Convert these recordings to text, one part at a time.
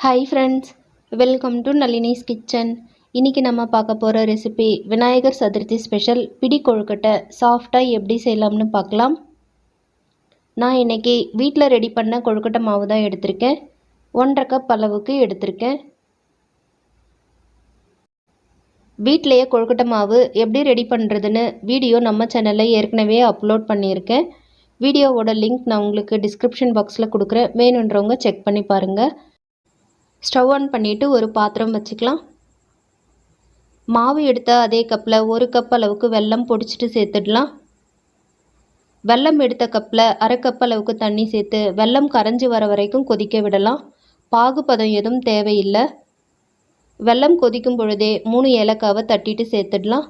Hi friends, welcome to Nalini's kitchen. இன்றைக்கி நம்ம பார்க்க போகிற ரெசிபி விநாயகர் சதுர்த்தி ஸ்பெஷல் பிடி கொழுக்கட்டை சாஃப்டாக எப்படி செய்யலாம்னு பார்க்கலாம். நான் இன்றைக்கி வீட்டில் ரெடி பண்ண கொழுக்கட்டை மாவு தான் எடுத்திருக்கேன். 1.5 கப் அளவுக்கு எடுத்திருக்கேன். வீட்டிலையே கொழுக்கட்டை மாவு எப்படி ரெடி பண்ணுறதுன்னு வீடியோ நம்ம சேனலில் ஏற்கனவே அப்லோட் பண்ணியிருக்கேன். வீடியோவோட லிங்க் நான் உங்களுக்கு டிஸ்கிரிப்ஷன் பாக்ஸில் கொடுக்குறேன். வேணுன்றவங்க செக் பண்ணி பாருங்கள். ஸ்டவ் ஆன் பண்ணிவிட்டு ஒரு பாத்திரம் வச்சுக்கலாம். மாவு எடுத்த அதே கப்பில் 1 கப் அளவுக்கு வெல்லம் பொடிச்சிட்டு சேர்த்துடலாம். வெல்லம் எடுத்த கப்பில் 1/2 கப் அளவுக்கு தண்ணி சேர்த்து வெல்லம் கரைஞ்சி வர வரைக்கும் கொதிக்க விடலாம். பாகுபதம் எதுவும் தேவையில்லை. வெல்லம் கொதிக்கும் பொழுதே 3 ஏலக்காவை தட்டிட்டு சேர்த்துடலாம்.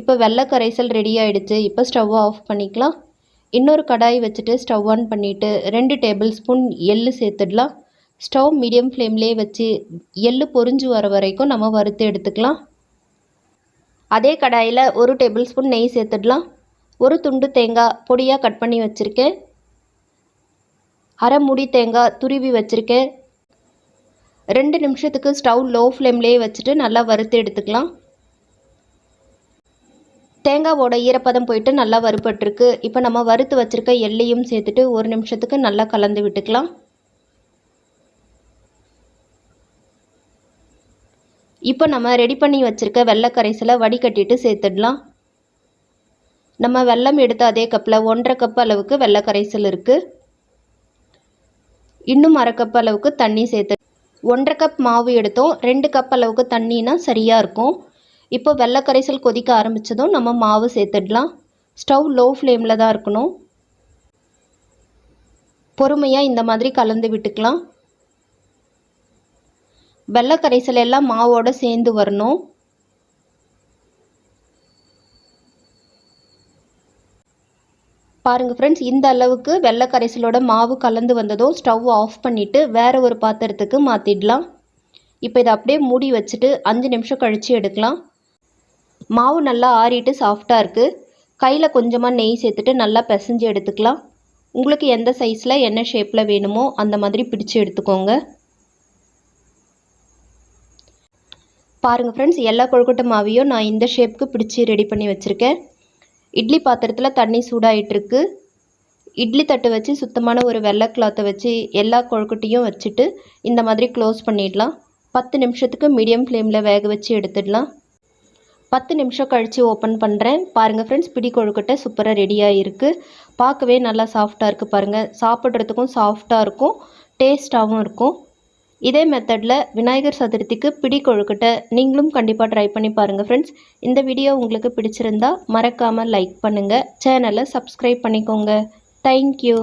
இப்போ வெள்ளை கரைசல் ரெடி ஆகிடுச்சு. இப்போ ஸ்டவ் ஆஃப் பண்ணிக்கலாம். இன்னொரு கடாய் வச்சுட்டு ஸ்டவ் ஆன் பண்ணிவிட்டு 2 டேபிள் ஸ்பூன் எள்ளு சேர்த்துடலாம். ஸ்டவ் மீடியம் ஃப்ளேம்லேயே வச்சு எள்ளு பொரிஞ்சு வர வரைக்கும் நம்ம வறுத்து எடுத்துக்கலாம். அதே கடாயில் 1 டேபிள் ஸ்பூன் நெய் சேர்த்துடலாம். ஒரு துண்டு தேங்காய் பொடியாக கட் பண்ணி வச்சுருக்கேன். அரை மூடி தேங்காய் துருவி வச்சுருக்கேன். 2 நிமிஷத்துக்கு ஸ்டவ் லோ ஃப்ளேம்லேயே வச்சுட்டு நல்லா வறுத்து எடுத்துக்கலாம். தேங்காவோட ஈரப்பதம் போயிட்டு நல்லா வறுபட்டுருக்கு. இப்போ நம்ம வறுத்து வச்சுருக்க எள்ளையும் சேர்த்துட்டு 1 நிமிஷத்துக்கு நல்லா கலந்து விட்டுக்கலாம். இப்போ நம்ம ரெடி பண்ணி வச்சுருக்க வெள்ளை கரைசலை வடிகட்டிட்டு சேர்த்துடலாம். நம்ம வெல்லம் எடுத்த அதே கப்பில் 1.5 கப் அளவுக்கு வெள்ளை கரைசல் இருக்குது. இன்னும் 1/2 கப் அளவுக்கு தண்ணி சேர்த்து 1.5 கப் மாவு எடுத்தோம். 2 கப் அளவுக்கு தண்ணினா சரியாக இருக்கும். இப்போ வெள்ளை கரைசல் கொதிக்க ஆரம்பித்ததும் நம்ம மாவு சேர்த்துடலாம். ஸ்டவ் லோ ஃப்ளேமில் தான் இருக்கணும். பொறுமையாக இந்த மாதிரி கலந்து விட்டுக்கலாம். வெள்ளை கரைசல் எல்லாம் மாவோடு சேர்ந்து வரணும். பாருங்கள் ஃப்ரெண்ட்ஸ், இந்த அளவுக்கு வெள்ளை கரைசலோட மாவு கலந்து வந்ததும் ஸ்டவ் ஆஃப் பண்ணிவிட்டு வேறு ஒரு பாத்திரத்துக்கு மாற்றிடலாம். இப்போ இதை அப்படியே மூடி வச்சுட்டு 5 நிமிஷம் கழித்து எடுக்கலாம். மாவு நல்லா ஆறிட்டு சாஃப்டாக இருக்குது. கையில் கொஞ்சமாக நெய் சேர்த்துட்டு நல்லா பிசைஞ்சு எடுத்துக்கலாம். உங்களுக்கு எந்த சைஸில் என்ன ஷேப்பில் வேணுமோ அந்த மாதிரி பிடிச்சு எடுத்துக்கோங்க. பாருங்கள் ஃப்ரெண்ட்ஸ், எல்லா கொழுக்கட்டை மாவையும் நான் இந்த ஷேப்புக்கு பிடிச்சி ரெடி பண்ணி வச்சுருக்கேன். இட்லி பாத்திரத்தில் தண்ணி சூடாகிட்டுருக்கு. இட்லி தட்டு வச்சு சுத்தமான ஒரு வெள்ளை கிளாத்தை வச்சு எல்லா கொழுக்கட்டையும் வச்சுட்டு இந்த மாதிரி க்ளோஸ் பண்ணிடலாம். 10 நிமிஷத்துக்கு மீடியம் ஃப்ளேமில் வேக வச்சு எடுத்துடலாம். 10 நிமிஷம் கழித்து ஓப்பன் பண்ணுறேன். பாருங்கள் ஃப்ரெண்ட்ஸ், பிடி கொழுக்கட்டை சூப்பராக ரெடியாக இருக்குது. பார்க்கவே நல்லா சாஃப்டாக இருக்குது. பாருங்கள், சாப்பிட்றதுக்கும் சாஃப்டாக இருக்கும், டேஸ்ட்டாகவும் இருக்கும். இதே மெத்தடில் விநாயகர் சதுர்த்திக்கு பிடி கொழுக்கட்டை நீங்களும் கண்டிப்பாக ட்ரை பண்ணி பாருங்கள் ஃப்ரெண்ட்ஸ். இந்த வீடியோ உங்களுக்கு பிடிச்சிருந்தா மறக்காமல் லைக் பண்ணுங்கள். சேனலை சப்ஸ்கிரைப் பண்ணிக்கோங்க. தேங்க்யூ.